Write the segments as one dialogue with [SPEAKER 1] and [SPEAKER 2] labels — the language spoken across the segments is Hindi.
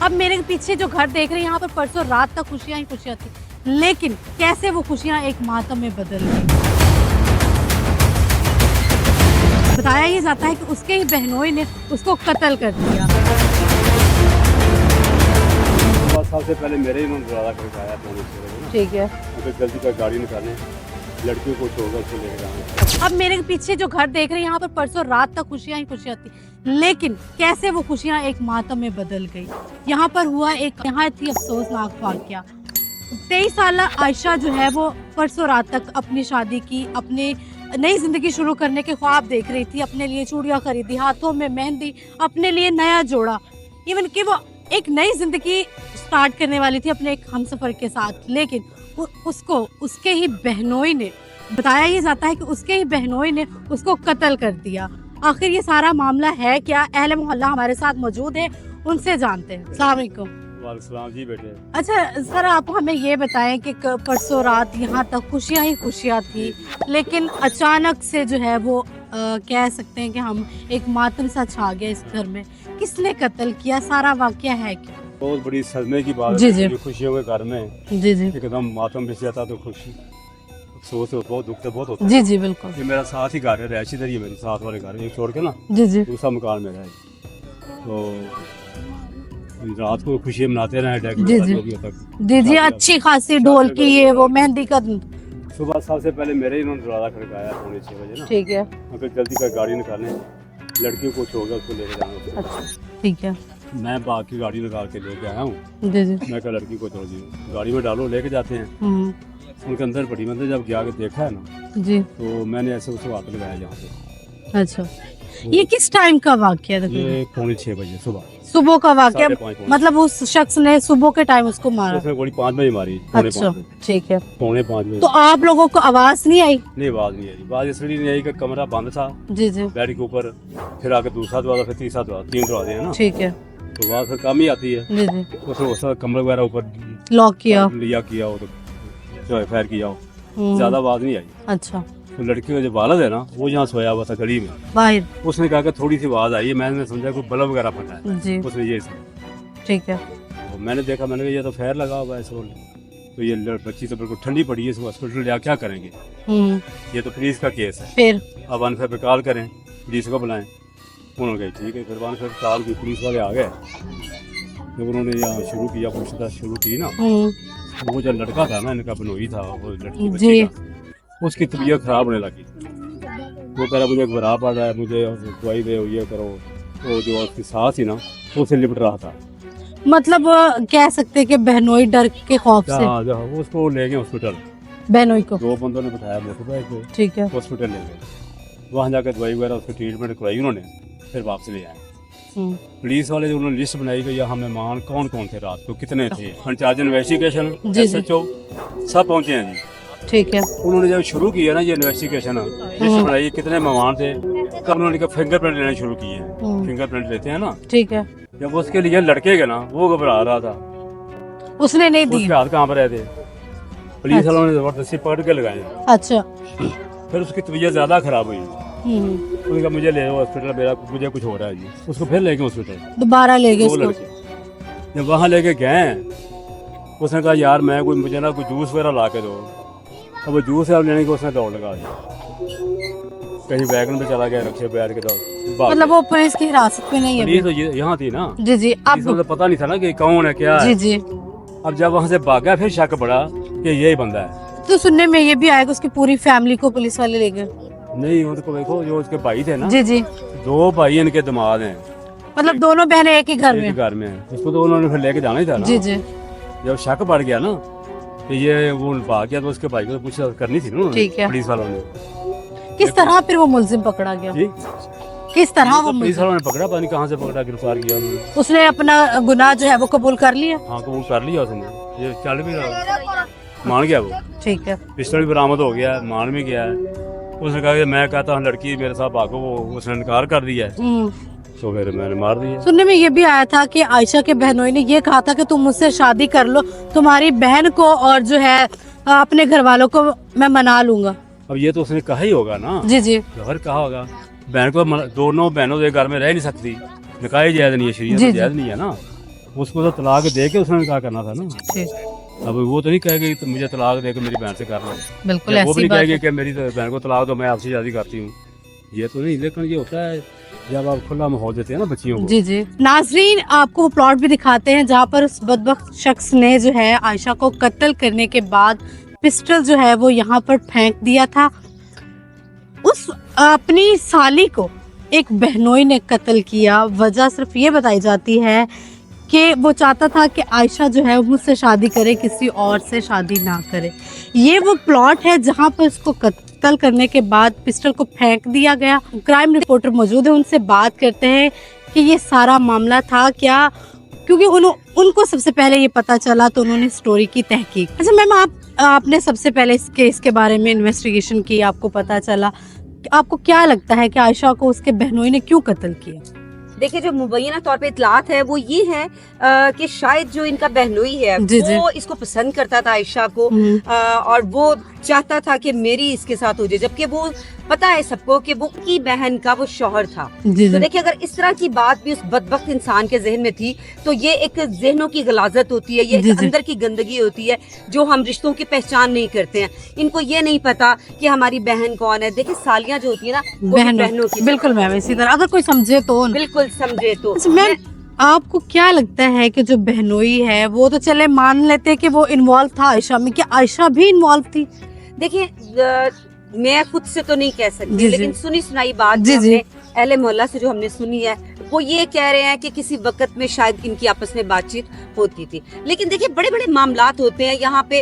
[SPEAKER 1] अब मेरे पीछे जो घर देख रहे हैं, यहाँ पर परसों रात तक खुशियां ही खुशियां थी, लेकिन कैसे वो खुशियां एक मातम में बदल गई। बताया ये जाता है कि उसके ही बहनोई ने उसको कत्ल कर दिया।
[SPEAKER 2] 5 साल से पहले मेरे ही मन दरवाजा करके आया था,
[SPEAKER 1] ठीक है।
[SPEAKER 2] तो जल्दी का गाड़ी निकालें, लड़कियों को छोड़कर उसको लेकर जाएंगे।
[SPEAKER 1] अब मेरे पीछे जो घर देख रहे हैं, यहाँ पर परसों रात तक खुशियां ही खुशियां थी, लेकिन कैसे वो खुशियां एक मातम में बदल गई। यहाँ पर हुआ एक नहायत ही अफसोसनाक वाकया। 23 साल आयशा जो है वो परसों रात तक अपनी शादी की, अपने नई जिंदगी शुरू करने के ख्वाब देख रही थी, अपने लिए चूड़ियां खरीदी, हाथों में मेहंदी, अपने लिए नया जोड़ा, इवन कि वो एक नई जिंदगी स्टार्ट करने वाली थी अपने एक हमसफर के साथ। लेकिन उसको उसके ही बहनोई ने, बताया ये जाता है कि उसके ही बहनोई ने उसको कत्ल कर दिया। आखिर ये सारा मामला है क्या? अहले मोहल्ला हमारे साथ मौजूद है, उनसे जानते हैं। अस्सलाम वालेकुम।
[SPEAKER 2] वालेकुम जी बेटे।
[SPEAKER 1] अच्छा सर, आप हमें ये बताएं कि परसों रात यहाँ तक खुशियाँ ही खुशियाँ थी, लेकिन अचानक से जो है वो कह सकते हैं कि हम एक मातम सा छा गया इस घर में। किसने कत्ल किया, सारा वाकया है क्या?
[SPEAKER 2] बहुत बड़ी सदमे की बात
[SPEAKER 1] जी,
[SPEAKER 2] है
[SPEAKER 1] जी।
[SPEAKER 2] कि खुशियों के घर में
[SPEAKER 1] जी जी
[SPEAKER 2] एकदम मातम बिछ जाता तो खुशी अफसोस तो बहुत, दुख तो बहुत होता है।
[SPEAKER 1] जी जी बिल्कुल।
[SPEAKER 2] ये मेरा साथ ही घर है, रैशी दर ही है मेरी, साथ वाले घर एक छोड़ के ना
[SPEAKER 1] जी जी
[SPEAKER 2] दूसरा मकान मेरा है। तो रात को खुशियाँ मनाते रहे,
[SPEAKER 1] जी, जी। जी जी, अच्छी खासी ढोल की ये वो मेहंदी का।
[SPEAKER 2] सुबह 7 साल से पहले मेरे ही उन्होंने दरवाजा खड़काया आया 6:45 बजे ना,
[SPEAKER 1] ठीक है।
[SPEAKER 2] मगर जल्दी का गाड़ी निकालें, लड़कियों को छोड़कर उसको लेकर जाना।
[SPEAKER 1] अच्छा ठीक है।
[SPEAKER 2] मैं बाग की गाड़ी निकाल के लेके आया हूँ।
[SPEAKER 1] जी जी।
[SPEAKER 2] मैं कहा लड़की को छोड़ दी, गाड़ी में डालो, लेके जाते हैं। उनके अंदर पड़ी, मतलब जब गया के देखा है ना,
[SPEAKER 1] जी।
[SPEAKER 2] तो मैंने ऐसे उसको हाथ लगाया यहाँ पे।
[SPEAKER 1] अच्छा, ये किस टाइम का वाकया था?
[SPEAKER 2] ये 6:45 बजे सुबह,
[SPEAKER 1] सुबह का वाकया,
[SPEAKER 2] 5:30
[SPEAKER 1] मतलब उस शख्स ने सुबह के टाइम उसको मारा?
[SPEAKER 2] उसने गोली 5 बजे मारी।
[SPEAKER 1] अच्छा ठीक है।
[SPEAKER 2] 5:45 बजे।
[SPEAKER 1] तो आप लोगों को आवाज नहीं आई?
[SPEAKER 2] नहीं, आवाज नहीं आई। आवाज इसलिए नहीं आई कि कमरा बंद था,
[SPEAKER 1] जी जी
[SPEAKER 2] बेड के ऊपर, फिर आके दूसरा दरवाजा, फिर तीसरा दरवाजा, 3 दरवाजे हैं ना,
[SPEAKER 1] ठीक है।
[SPEAKER 2] तो आवाज फिर कम ही आती है।
[SPEAKER 1] जी जी,
[SPEAKER 2] उसने उसका कमरा वगैरह ऊपर
[SPEAKER 1] लॉक किया
[SPEAKER 2] किया हो, तो फायर किया हो,
[SPEAKER 1] हम्म,
[SPEAKER 2] ज्यादा आवाज नहीं आई।
[SPEAKER 1] अच्छा।
[SPEAKER 2] तो लड़की का जो वालिद है ना, वो यहाँ सोया हुआ था गली में।
[SPEAKER 1] बाहर?
[SPEAKER 2] उसने कहा कि थोड़ी सी आवाज आई है, मैंने समझा कोई बल्ब वगैरह फटा है।
[SPEAKER 1] जी
[SPEAKER 2] उसने ये समझा।
[SPEAKER 1] ठीक है।
[SPEAKER 2] तो मैंने देखा, मैंने कहा ये तो फायर लगा हुआ है इस रोड में। तो ये बच्ची तो बिल्कुल ठंडी पड़ी है, इसको हॉस्पिटल ले क्या करेंगे? ये तो पुलिस का केस है।
[SPEAKER 1] फिर?
[SPEAKER 2] अब अनफेयर पे कॉल करें, पुलिस को बुलाएं। उन्होंने कहा ठीक है, फिर अनफेयर कॉल की, पुलिस वाले आ गए। जब उन्होंने यहाँ शुरू किया, पूछताछ शुरू की ना, वो जो लड़का था ना, इनका बनोई था, वो लड़की
[SPEAKER 1] जी।
[SPEAKER 2] बच्ची का, उसकी तबीयत खराब होने लगी। वो कह रहा मुझे घबरा पड़ रहा है, मुझे दवाई दे, ये करो। तो जो उसकी सास थी ना, वो उसे लिपट रहा था।
[SPEAKER 1] मतलब कह सकते हैं कि बहनोई डर के खौफ से
[SPEAKER 2] जहाँ जहाँ वो उसको ले गए हॉस्पिटल,
[SPEAKER 1] बहनोई को।
[SPEAKER 2] 2 बंदों ने बताया मेरे को,
[SPEAKER 1] ठीक है।
[SPEAKER 2] हॉस्पिटल ले गए। वहाँ जाकर दवाई वगैरह उसकी ट्रीटमेंट करवाई उन्होंने, फिर वापस ले आए। पुलिस वाले जो उन्होंने लिस्ट बनाई कि यहाँ मेहमान कौन कौन थे, रात को कितने थे, इंचार्ज इन्वेस्टिगेशन
[SPEAKER 1] जी, जी।
[SPEAKER 2] SHO सब पहुँचे हैं जी।
[SPEAKER 1] ठीक है।
[SPEAKER 2] उन्होंने जब शुरू किया ना ये इन्वेस्टिगेशन, लिस्ट बनाई कितने मेहमान थे, तब उन्होंने फिंगरप्रिंट लेने शुरू किए हैं। फिंगरप्रिंट लेते हैं ना,
[SPEAKER 1] ठीक है।
[SPEAKER 2] जब उसके लिए लड़के गए ना, वो घबरा रहा था,
[SPEAKER 1] उसने नहीं दी?
[SPEAKER 2] उसके हाथ कांप रहे थे। पुलिस वालों ने जबरदस्ती पकड़ के लगाए।
[SPEAKER 1] अच्छा।
[SPEAKER 2] फिर उसकी तबीयत ज्यादा खराब हुई। उन्होंने कहा मुझे ले जाओ हॉस्पिटल, मेरा मुझे कुछ हो रहा है जी। उसको फिर ले गए हॉस्पिटल,
[SPEAKER 1] दोबारा ले गए
[SPEAKER 2] दो
[SPEAKER 1] उसको?
[SPEAKER 2] लड़के जब वहाँ लेके गए, उसने कहा यार मैं कोई, मुझे ना कोई जूस वगैरह ला के दो। अब वो जूस है लेने के, उसने दौड़ लगा दिया, कहीं वैगन पे चला गया, रखे बैठ के दौड़।
[SPEAKER 1] मतलब वो पुलिस की हिरासत में नहीं है?
[SPEAKER 2] पुलिस तो यहाँ थी ना।
[SPEAKER 1] जी जी।
[SPEAKER 2] पुलिस को तो पता नहीं था ना कि कौन है क्या है।
[SPEAKER 1] जी जी।
[SPEAKER 2] अब जब वहाँ से भागा, फिर शक पड़ा कि यही बंदा है।
[SPEAKER 1] तो सुनने में ये भी आएगा उसकी पूरी फैमिली को पुलिस वाले ले गए?
[SPEAKER 2] नहीं, उनको देखो, जो उसके भाई थे ना,
[SPEAKER 1] जी जी।
[SPEAKER 2] 2 भाई इनके दामाद हैं,
[SPEAKER 1] मतलब दोनों बहनें एक ही घर
[SPEAKER 2] एक
[SPEAKER 1] में?
[SPEAKER 2] घर में हैं। उसको तो उन्होंने फिर लेके जाना ही था ना।
[SPEAKER 1] जी जी।
[SPEAKER 2] जब शक पड़ गया ना कि ये वो भाग गया, तो उसके भाई को तो पूछताछ करनी थी ना उन्होंने,
[SPEAKER 1] ठीक है।
[SPEAKER 2] पुलिस वालों ने।
[SPEAKER 1] किस तरह फिर वो मुलजिम पकड़ा गया?
[SPEAKER 2] जी,
[SPEAKER 1] किस तरह वो
[SPEAKER 2] तो पुलिस
[SPEAKER 1] मुलजिम?
[SPEAKER 2] वालों ने पकड़ा, पता नहीं कहाँ से पकड़ा, गिरफ्तार किया उन्होंने।
[SPEAKER 1] उसने अपना गुनाह जो है वो कबूल कर लिया?
[SPEAKER 2] हाँ, कबूल कर लिया उसने, ये चल भी रहा, मान गया वो।
[SPEAKER 1] ठीक है।
[SPEAKER 2] पिस्टल भी बरामद हो गया, मान भी गया है। उसने कहा कि मैं कहता हूँ लड़की मेरे साथ भागो, वो उसने इनकार कर दिया है, तो फिर मैंने मार दिया।
[SPEAKER 1] सुनने में ये भी आया था कि आयशा के बहनोई ने ये कहा था कि तुम मुझसे शादी कर लो, तुम्हारी बहन को और जो है अपने घर वालों को मैं मना लूंगा।
[SPEAKER 2] अब ये तो उसने कहा ही होगा ना।
[SPEAKER 1] जी जी।
[SPEAKER 2] जहर कहा होगा, बहन को दोनों बहनों एक घर में रह नहीं सकती, निकाह जायज नहीं है, शरीयत
[SPEAKER 1] जी,
[SPEAKER 2] में
[SPEAKER 1] जी।
[SPEAKER 2] जायज नहीं है ना। उसको तो तलाक दे के उसने क्या करना था ना।
[SPEAKER 1] जी,
[SPEAKER 2] अब वो तो नहीं कहेगी तो मुझे तलाक दे के मेरी बहन से कर लो,
[SPEAKER 1] बिल्कुल
[SPEAKER 2] या वो भी
[SPEAKER 1] ऐसी
[SPEAKER 2] नहीं
[SPEAKER 1] बात
[SPEAKER 2] कहेगी
[SPEAKER 1] है।
[SPEAKER 2] कि मेरी तो बहन को तलाक दो, मैं आपसे शादी करती हूँ। ये तो नहीं, लेकिन ये होता है जब आप खुला माहौल देते हैं ना बच्चियों को।
[SPEAKER 1] जी जी नाजरीन, आपको वो प्लॉट भी दिखाते हैं जहाँ पर उस बदबख्त शख्स ने जो है आयशा को कत्ल करने के बाद पिस्टल जो है वो यहाँ पर फेंक दिया था। उस अपनी साली को एक बहनोई ने कत्ल किया। वजह सिर्फ ये बताई जाती है कि वो चाहता था कि आयशा जो है मुझसे शादी करे, किसी और से शादी ना करे। ये वो प्लॉट है जहाँ पर उसको कत्ल करने के बाद पिस्टल को फेंक दिया गया। क्राइम रिपोर्टर मौजूद है, उनसे बात करते हैं कि ये सारा मामला था क्या, क्योंकि उनको सबसे पहले ये पता चला तो उन्होंने स्टोरी की तहकीक। अच्छा मैम, आपने सबसे पहले इस केस के बारे में इन्वेस्टिगेशन की, आपको पता चला, आपको क्या लगता है कि आयशा को उसके बहनोई ने क्यों कत्ल किया?
[SPEAKER 3] देखिए, जो मुबैना तौर पे इतलात है वो ये है कि शायद जो इनका बहनोई है
[SPEAKER 1] जी, जी।
[SPEAKER 3] वो इसको पसंद करता था आयशा को, और वो चाहता था कि मेरी इसके साथ हो जाए, जबकि वो पता है सबको कि वो की बहन का वो शौहर था।
[SPEAKER 1] जी
[SPEAKER 3] तो
[SPEAKER 1] जी
[SPEAKER 3] देखिए, अगर इस तरह की बात भी उस बदबख्त इंसान के जहन में थी तो ये एक जहनों की गलाजत होती है, ये
[SPEAKER 1] जी,
[SPEAKER 3] एक
[SPEAKER 1] जी।
[SPEAKER 3] अंदर की गंदगी होती है जो हम रिश्तों की पहचान नहीं करते हैं। इनको ये नहीं पता कि हमारी बहन कौन है। देखिए, सालियां जो होती है ना वो भी बहनों की,
[SPEAKER 1] बिल्कुल मैम, इसी तरह अगर कोई समझे तो।
[SPEAKER 3] बिल्कुल समझे तो।
[SPEAKER 1] अच्छा मैम, आपको क्या लगता है कि जो बहनोई है वो तो चले मान लेते हैं कि वो इन्वॉल्व था आयशा में, क्या आयशा भी इन्वॉल्व थी?
[SPEAKER 3] देखिए, मैं खुद से तो नहीं कह सकती,
[SPEAKER 1] जी, जी।
[SPEAKER 3] लेकिन सुनी सुनाई बात
[SPEAKER 1] जी,
[SPEAKER 3] जो
[SPEAKER 1] जी।
[SPEAKER 3] हमने अहले मोहल्ला से जो हमने सुनी है वो ये कह रहे हैं कि किसी वक्त में शायद इनकी आपस में बातचीत होती थी। लेकिन देखिए, बड़े बड़े मामलात होते हैं यहाँ पे,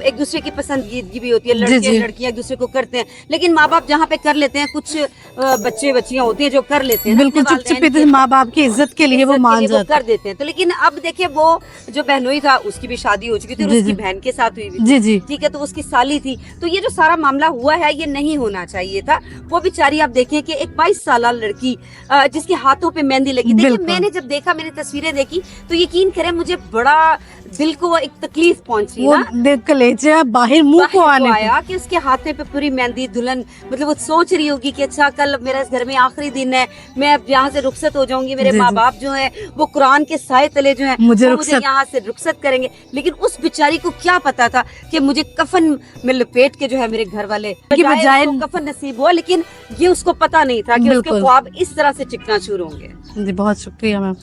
[SPEAKER 3] एक दूसरे की पसंदीदगी भी होती है,
[SPEAKER 1] जी,
[SPEAKER 3] लड़के
[SPEAKER 1] जी।
[SPEAKER 3] लड़कियां एक दूसरे को करते हैं, लेकिन माँ बाप जहाँ पे कर लेते हैं, कुछ बच्चे बच्चियां होती हैं जो कर लेते हैं ना,
[SPEAKER 1] बिल्कुल
[SPEAKER 3] अपने
[SPEAKER 1] चुप चुप
[SPEAKER 3] वालिदैन के
[SPEAKER 1] माँ बाप की इज्जत के लिए वो
[SPEAKER 3] इज्जत के
[SPEAKER 1] मान
[SPEAKER 3] लिए वो
[SPEAKER 1] जाते
[SPEAKER 3] कर देते हैं। तो लेकिन अब देखिए, वो जो बहनोई था उसकी भी शादी हो चुकी थी और
[SPEAKER 1] जी,
[SPEAKER 3] उसकी
[SPEAKER 1] जी।
[SPEAKER 3] बहन के साथ हुई भी थी।
[SPEAKER 1] जी जी
[SPEAKER 3] ठीक है, तो उसकी साली थी। तो ये जो सारा मामला हुआ है ये नहीं होना चाहिए था। वो बेचारी, आप देखें कि एक 22 साल लड़की जिसके हाथों पे मेहंदी लगी, देखिए
[SPEAKER 1] बिल्कुल।
[SPEAKER 3] मैंने जब देखा, मैंने तस्वीरें देखी तो यकीन करें मुझे बड़ा दिल को एक तकलीफ पहुंची
[SPEAKER 1] वो
[SPEAKER 3] ना।
[SPEAKER 1] देख कलेजा बाहर मुंह को
[SPEAKER 3] बाहर
[SPEAKER 1] आने को।
[SPEAKER 3] आया कि उसके हाथे पे पूरी मेहंदी, दुल्हन, मतलब वो सोच रही होगी कि अच्छा कल मेरा इस घर में आखिरी दिन है, मैं अब यहाँ से रुखसत हो जाऊंगी, मेरे
[SPEAKER 1] जी,
[SPEAKER 3] माँ
[SPEAKER 1] जी।
[SPEAKER 3] बाप जो है वो कुरान के साए तले जो है
[SPEAKER 1] मुझे
[SPEAKER 3] वो
[SPEAKER 1] रुखसत-
[SPEAKER 3] मुझे यहाँ से रुखसत करेंगे। लेकिन उस बेचारी को क्या पता था कि मुझे कफन में लपेट के जो है मेरे घर वाले
[SPEAKER 1] कि बजाय-
[SPEAKER 3] उसको कफन नसीब हुआ, लेकिन ये उसको पता नहीं था कि उसके
[SPEAKER 1] बिल्कुल।
[SPEAKER 3] ख्वाब इस तरह से चिकना चूर होंगे।
[SPEAKER 1] जी बहुत शुक्रिया मैम।